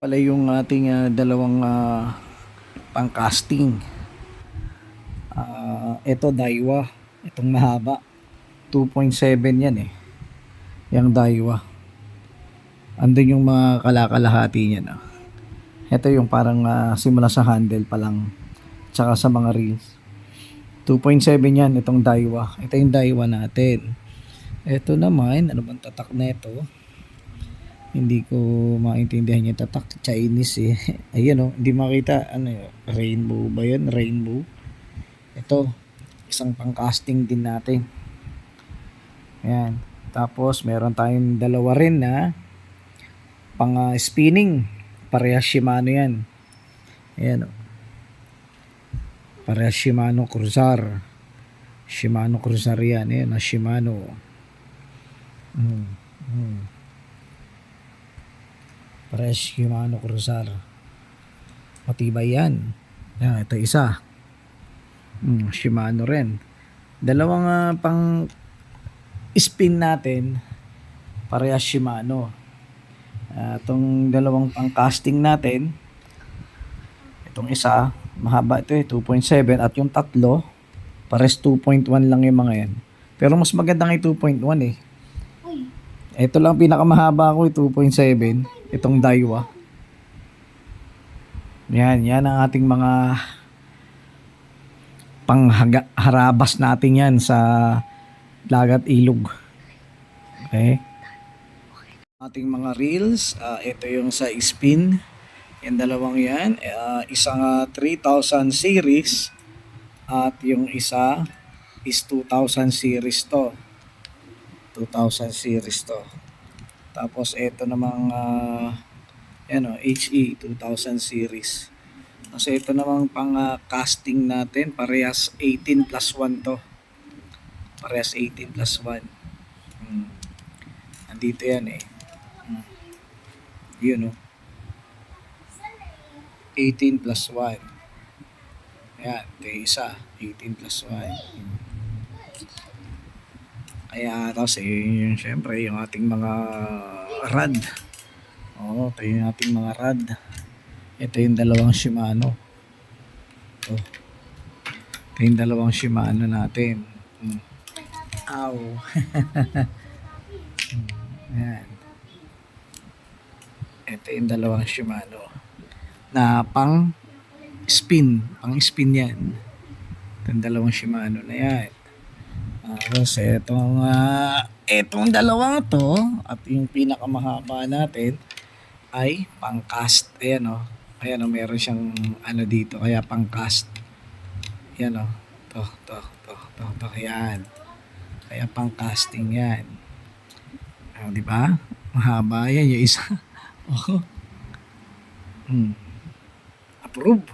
Pala yung ating dalawang pang-casting. Ito Daiwa, itong mahaba. 2.7 yan eh. Yung Daiwa. Andun yung mga kalakalahati niya na. Ito yung parang simula sa handle pa lang. Tsaka sa mga reels. 2.7 yan itong Daiwa. Ito yung Daiwa natin. Ito naman, ano bang tatak na ito? Hindi ko maintindihan yung tatak. Chinese eh. Ayan o, hindi makita. Ano yun? Rainbow ba yun? Rainbow. Ito, isang pang-casting din natin. Ayan. Tapos, meron tayong dalawa rin na pang-spinning. Parehas Shimano yan. Ayan o. Parehas Shimano Cruzar. Shimano Cruzar yan. Ayan na Shimano. Parehas Shimano Cruzar. Matibay yan. Ayan, ito isa. Shimano rin. Dalawang pang spin natin parehas Shimano. Itong dalawang pang casting natin, itong isa mahaba ito 2.7 at yung tatlo parehas 2.1 lang yung mga yan. Pero mas maganda ng 2.1 eh. Ito lang pinakamahaba ko 2.7, itong Daiwa. Yan ang ating mga pangharabas natin yan sa dagat ilog. Okay? Ating mga reels, ito yung sa spin. Yung dalawang yan, isang 3000 series at yung isa is 2000 series to. 2000 series to. Tapos ito namang HE 2000 series. Kasi ito namang pang casting natin, parehas 18 plus 1 to. Parehas 18 plus 1. Nandito yan eh. Yun o. 18 plus 1. Ayan, ito yung isa. 18 plus 1. Kaya tapos yung syempre yung ating mga rad. Oo, ito yung ating mga rad. Ito yung dalawang Shimano. Ito yung dalawang Shimano natin. Ow. Ayan. Ito yung dalawang Shimano na pang spin yan. Ito yung dalawang Shimano na yan. Tapos itong dalawang to at yung pinakamahaba natin ay pang cast. Ayan o. Ayan o, meron siyang ano dito, kaya pang cast. Ayan o. To. Ayan. Kaya pang casting yan. Di ba? Mahaba yan yung isa. Approve.